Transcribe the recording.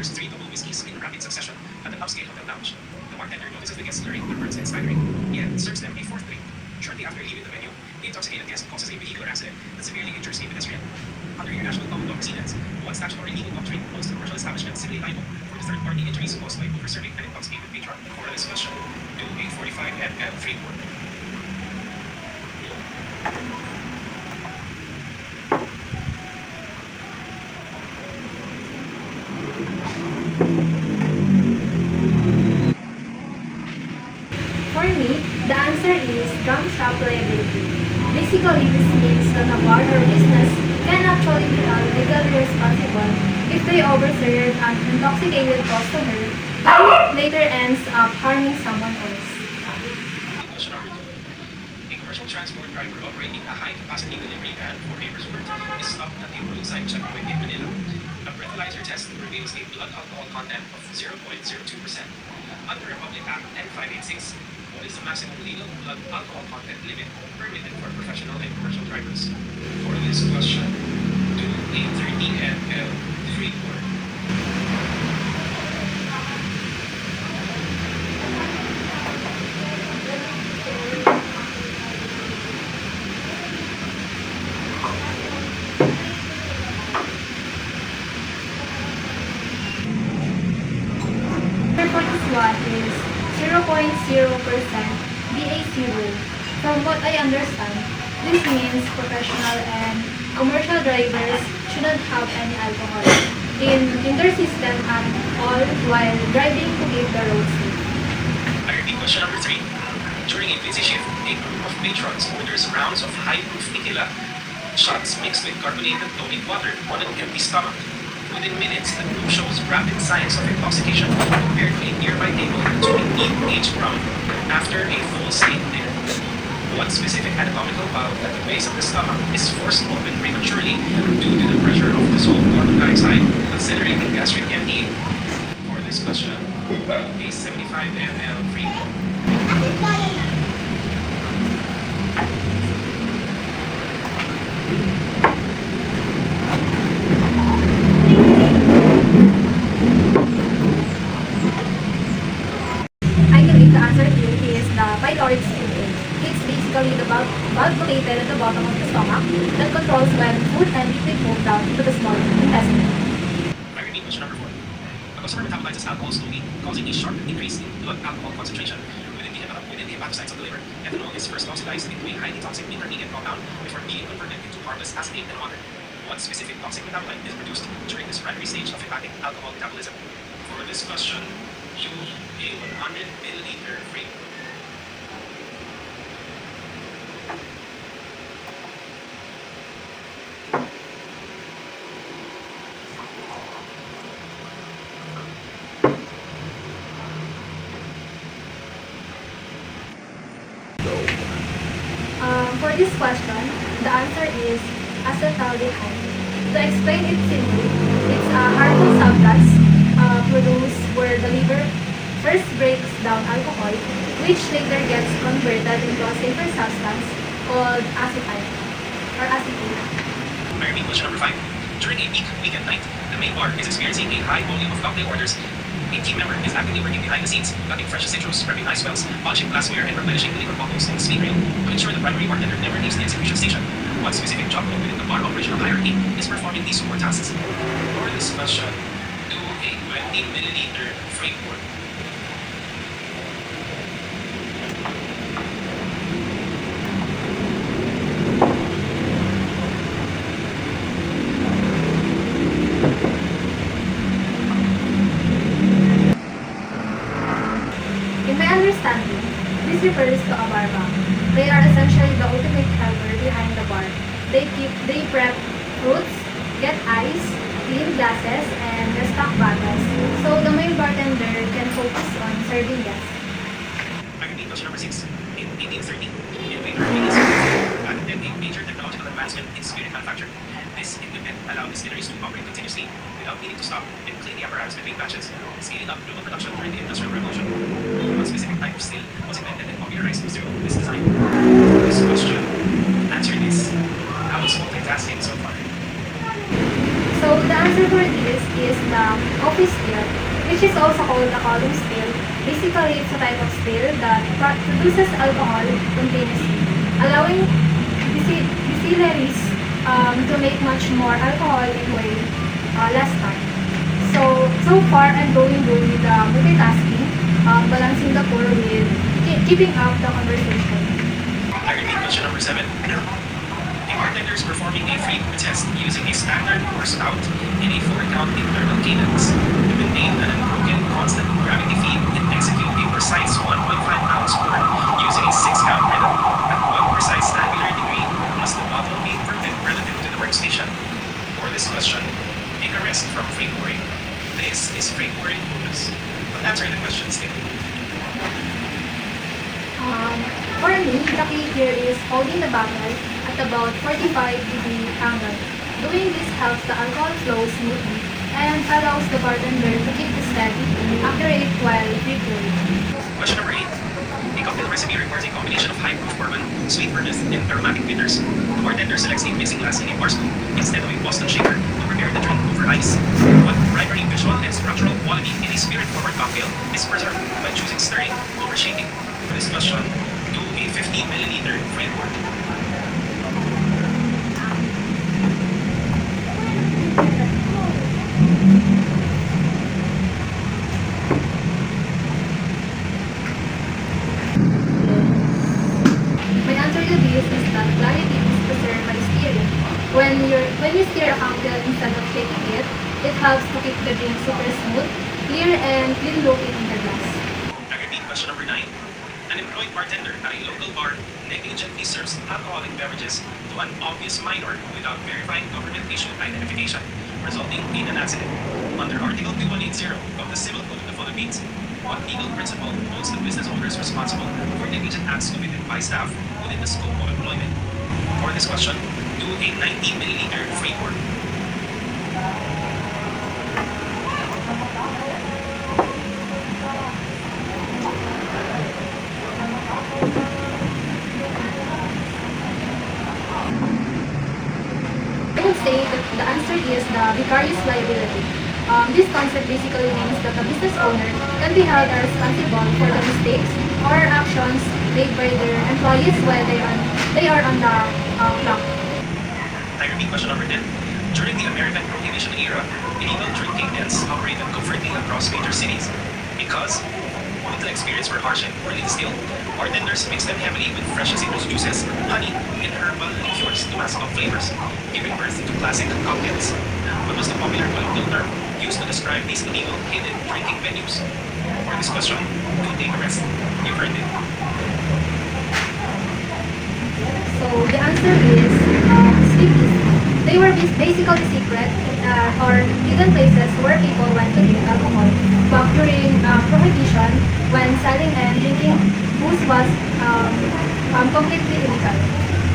orders 3 double whiskeys in rapid succession at the upscale hotel lounge. The bartender notices the guest slurring the words expiring, yet serves them a fourth drink. Shortly after leaving the venue, the intoxicated guest causes a vehicular accident that severely injures a pedestrian. Under international common law precedents, one statutory legal doctrine holds the commercial establishment civilly liable for the third-party injuries caused by over-serving an intoxicated patron. For this question, do a 45 ml framework. For me, the answer is drum shop liability. Basically, this means that a bar or business can actually be held legally responsible if they overserve an intoxicated customer and later ends up harming someone else. Question number 2. A commercial transport driver operating a high-capacity delivery van for a resort is stopped at a roadside checkpoint in Manila. A breathalyzer test reveals a blood alcohol content of 0.02%. Under Republic Act 10586, what is the maximum legal blood alcohol content limit permitted for professional and commercial drivers? For this question, do a 30 ml framework. For this one is 0.0% BAC rule. From what I understand, this means professional and commercial drivers shouldn't have any alcohol in their system at all while driving to keep the road safe. I repeat question number 3. During a busy shift, a group of patrons orders rounds of high-proof tequila shots mixed with carbonated tonic water on an empty stomach. Within minutes, the group shows rapid signs of intoxication compared to a nearby table to a neat-aged rum after a full sleep dinner. What specific anatomical valve at the base of the stomach is forced open prematurely due to the pressure of dissolved carbon dioxide accelerating gastric emptying? For this question, a 75 ml free flow. I believe the answer here is the pyloric system. It's basically the valve located at the bottom of the stomach that controls when food and liquid move down into the small intestine. I repeat question number 4. A customer metabolizes alcohol slowly, causing a sharp increase in blood alcohol concentration within the hepatocytes of the liver. Ethanol is first oxidized into a highly toxic intermediate compound before being converted into harmless acetate and water. What specific toxic metabolite is produced during this primary stage of hepatic alcohol metabolism? For this question, use a 100 milliliter framework. For this question, the answer is acetaldehyde. To explain it simply, it's a harmful substance produced where the liver first breaks down alcohol, which later gets converted into a safer substance called acetate or acetate. I repeat question number 5. During a peak weekend night, the main bar is experiencing a high volume of cocktail orders. A team member is actively working behind the scenes, cutting fresh citrus, prepping ice wells, polishing glassware, and replenishing the liquor bottles on the speed rail to ensure the primary bartender never leaves the execution station. What specific job role within the bar operational hierarchy is performing these support tasks? For this question, do a 20 milliliter framework. In my understanding, this refers to a bar back. They are essentially the ultimate helper behind the bar. They prep fruits, get ice, clean glasses, and restock bottles. So the main bartender can focus on serving guests. I repeat question number 6. In 1830, innovator Beverage patented a major technological advancement in spirit manufacture. This equipment allowed distilleries to operate continuously without needing to stop and clean the apparatus between batches, scaling up global production during the Industrial Revolution. One specific type of steel was invented and popularized through this design. This question, answer this. How is multitasking so far? So the answer for this is the coffee steel, which is also called the column steel. Basically, it's a type of steel that produces alcohol continuously, allowing distilleries to make much more alcohol in way less time. So far, I'm going good with the multitasking, balancing the pour with keeping up the conversation. I repeat question number 7. The bartender is performing a free pour test using a standard pour spout and a 4-count internal cadence to maintain an unbroken constant gravity feed and execute a precise 1.5-ounce pour using a 6-count rhythm. At what precise angular degree must the bottle be inverted relative to the workstation? For this question, take a rest from free pouring. This is free pouring bonus. But answer the question still. For me, the key here is holding the bottle at about 45-degree angle. Doing this helps the alcohol flow smoothly and allows the bartender to keep the steady, accurate while pre-pouring. Question number 8. A cocktail recipe requires a combination of high-proof bourbon, sweet vermouth, and aromatic bitters. The bartender selects a mixing glass and a bar spoon instead of a Boston shaker to prepare the drink over ice. What primary visual and structural quality in a spirit-forward cocktail is preserved by choosing stirring over shaking? For this question, do a 50 milliliter free pour. My answer to this is that clarity is preserved by stirring. When you stir a cocktail instead of shaking it, it helps to keep the drink super smooth, clear, and clean looking in the glass. I repeat question number 9. An employed bartender at a local bar negligently serves alcoholic beverages to an obvious minor without verifying government-issued identification, resulting in an accident. Under Article 2180 of the Civil Code of the Philippines, what legal principle holds the business owners responsible for negligent acts committed by staff within the scope of employment? For this question, do a 90 milliliter free pour. I would say that the answer is the vicarious liability. This concept basically means that the business owner can be held responsible for the mistakes or actions made by their employees while they are on the clock. I repeat question number 10. During the American Prohibition era, illegal drinking dens operated covertly across major cities. Because the experience were harsh and poorly distilled, bartenders mixed them heavily with fresh citrus juices, honey, and herbal liqueurs to mask up flavors, giving birth to classic cocktails. What was the popular colloquial term used to describe these illegal hidden drinking venues? For this question, do take a rest. You've heard it. So the answer is sleepies. They were basically secret or hidden places where people went to drink alcohol. But during Prohibition, when selling and drinking booze was completely illegal.